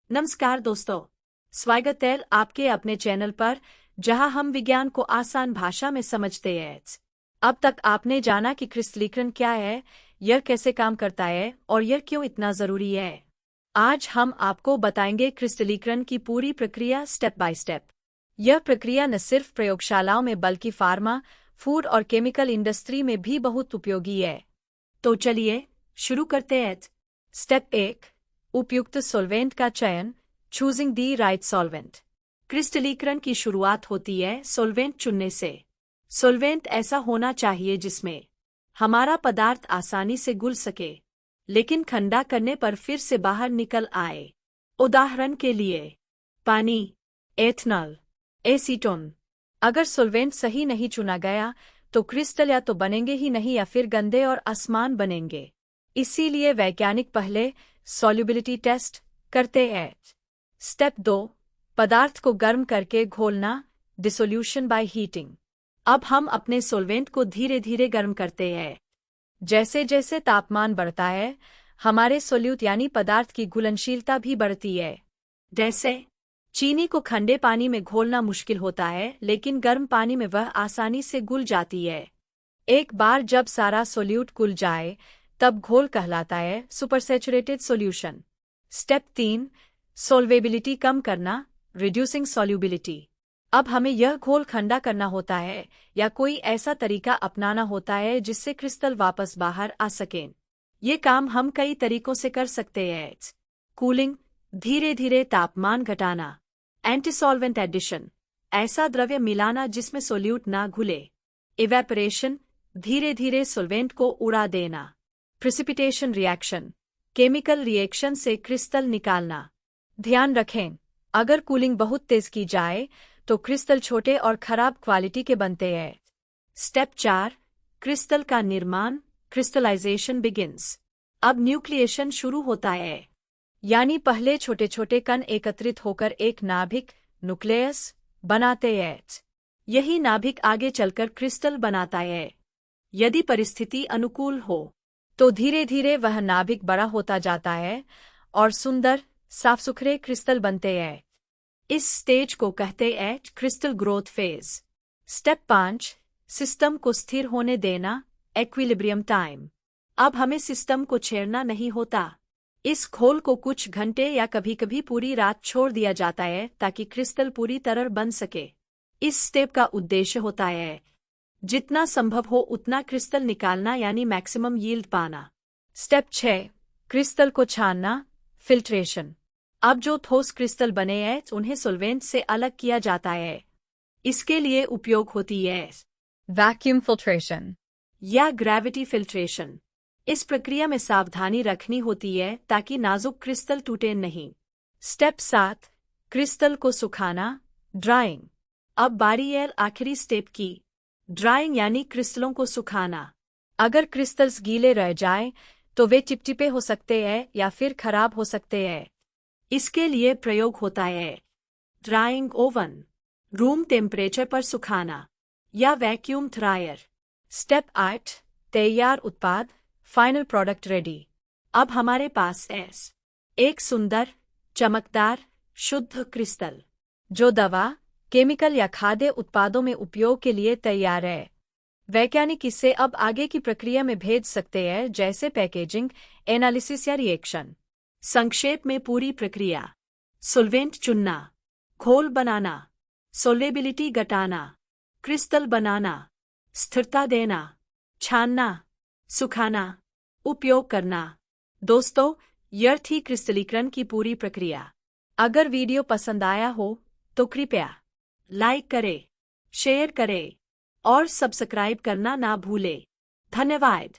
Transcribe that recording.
नमस्कार दोस्तों, स्वागत है आपके अपने चैनल पर जहां हम विज्ञान को आसान भाषा में समझते हैं। अब तक आपने जाना कि क्रिस्टलीकरण क्या है, यह कैसे काम करता है और यह क्यों इतना जरूरी है। आज हम आपको बताएंगे क्रिस्टलीकरण की पूरी प्रक्रिया स्टेप बाय स्टेप। यह प्रक्रिया न सिर्फ प्रयोगशालाओं में बल्कि फार्मा, फूड और केमिकल इंडस्ट्री में भी बहुत उपयोगी है। तो चलिए शुरू करते हैं। स्टेप 1, उपयुक्त सॉल्वेंट का चयन, चूजिंग दी राइट सॉल्वेंट। क्रिस्टलीकरण की शुरुआत होती है सॉल्वेंट चुनने से। सॉल्वेंट ऐसा होना चाहिए जिसमें हमारा पदार्थ आसानी से घुल सके, लेकिन ठंडा करने पर फिर से बाहर निकल आए। उदाहरण के लिए पानी, एथनॉल, एसीटोन। अगर सॉल्वेंट सही नहीं चुना गया तो क्रिस्टल या तो बनेंगे ही नहीं या फिर गंदे और असमान बनेंगे। इसीलिए वैज्ञानिक पहले सॉल्युबिलिटी टेस्ट करते हैं। स्टेप 2, पदार्थ को गर्म करके घोलना, डिसोल्यूशन बाय हीटिंग। अब हम अपने सॉल्वेंट को धीरे धीरे गर्म करते हैं। जैसे जैसे तापमान बढ़ता है, हमारे सोल्यूट यानी पदार्थ की घुलनशीलता भी बढ़ती है। जैसे चीनी को ठंडे पानी में घोलना मुश्किल होता है, लेकिन गर्म पानी में वह आसानी से घुल जाती है। एक बार जब सारा सोल्यूट घुल जाए, तब घोल कहलाता है सुपरसैचुरेटेड सॉल्यूशन। स्टेप 3, सॉल्वेबिलिटी कम करना, रिड्यूसिंग सॉल्युबिलिटी। अब हमें यह घोल ठंडा करना होता है या कोई ऐसा तरीका अपनाना होता है जिससे क्रिस्टल वापस बाहर आ सकें। ये काम हम कई तरीकों से कर सकते हैं। कूलिंग, धीरे धीरे तापमान घटाना। एंटीसॉल्वेंट एडिशन, ऐसा द्रव्य मिलाना जिसमें सोल्यूट ना घुले। इवेपोरेशन, धीरे धीरे सॉल्वेंट को उड़ा देना। प्रिसिपिटेशन रिएक्शन, केमिकल रिएक्शन से क्रिस्टल निकालना। ध्यान रखें, अगर कूलिंग बहुत तेज की जाए तो क्रिस्टल छोटे और खराब क्वालिटी के बनते हैं। स्टेप 4, क्रिस्टल का निर्माण, क्रिस्टलाइजेशन बिगिंस। अब न्यूक्लिएशन शुरू होता है, यानी पहले छोटे छोटे कण एकत्रित होकर एक नाभिक, न्यूक्लियस बनाते हैं। यही नाभिक आगे चलकर क्रिस्टल बनाता है। यदि परिस्थिति अनुकूल हो तो धीरे धीरे वह नाभिक बड़ा होता जाता है और सुंदर, साफ सुथरे क्रिस्टल बनते हैं। इस स्टेज को कहते हैं crystal growth phase. Step 5, system को स्थिर होने देना, एक्विलिब्रियम टाइम। अब हमें सिस्टम को छेड़ना नहीं होता। इस घोल को कुछ घंटे या कभी कभी पूरी रात छोड़ दिया जाता है ताकि क्रिस्टल पूरी तरह बन सके। इस स्टेप का उद्देश्य होता है जितना संभव हो उतना क्रिस्टल निकालना, यानी मैक्सिमम यील्ड पाना। स्टेप 6, क्रिस्टल को छानना, फिल्ट्रेशन। अब जो ठोस क्रिस्टल बने हैं उन्हें सॉल्वेंट से अलग किया जाता है। इसके लिए उपयोग होती है वैक्यूम फिल्ट्रेशन या ग्रेविटी फिल्ट्रेशन। इस प्रक्रिया में सावधानी रखनी होती है ताकि नाजुक क्रिस्टल टूटे नहीं। स्टेप 7, क्रिस्टल को सुखाना, ड्राइंग। अब बारी है आखिरी स्टेप की, ड्राइंग यानी क्रिस्टलों को सुखाना। अगर क्रिस्टल्स गीले रह जाएं तो वे चिपचिपे हो सकते हैं या फिर खराब हो सकते हैं। इसके लिए प्रयोग होता है ड्राइंग ओवन, रूम टेम्परेचर पर सुखाना, या वैक्यूम ड्रायर। स्टेप 8, तैयार उत्पाद, फाइनल प्रोडक्ट रेडी। अब हमारे पास है एक सुंदर, चमकदार, शुद्ध क्रिस्टल जो दवा, केमिकल या खाद्य उत्पादों में उपयोग के लिए तैयार है। वैज्ञानिक इसे अब आगे की प्रक्रिया में भेज सकते हैं, जैसे पैकेजिंग, एनालिसिस या रिएक्शन। संक्षेप में पूरी प्रक्रिया: सॉल्वेंट चुनना, घोल बनाना, सॉल्युबिलिटी घटाना, क्रिस्टल बनाना, स्थिरता देना, छानना, सुखाना, उपयोग करना। दोस्तों, यह थी क्रिस्टलीकरण की पूरी प्रक्रिया। अगर वीडियो पसंद आया हो तो कृपया लाइक करें, शेयर करें और सब्सक्राइब करना ना भूलें। धन्यवाद।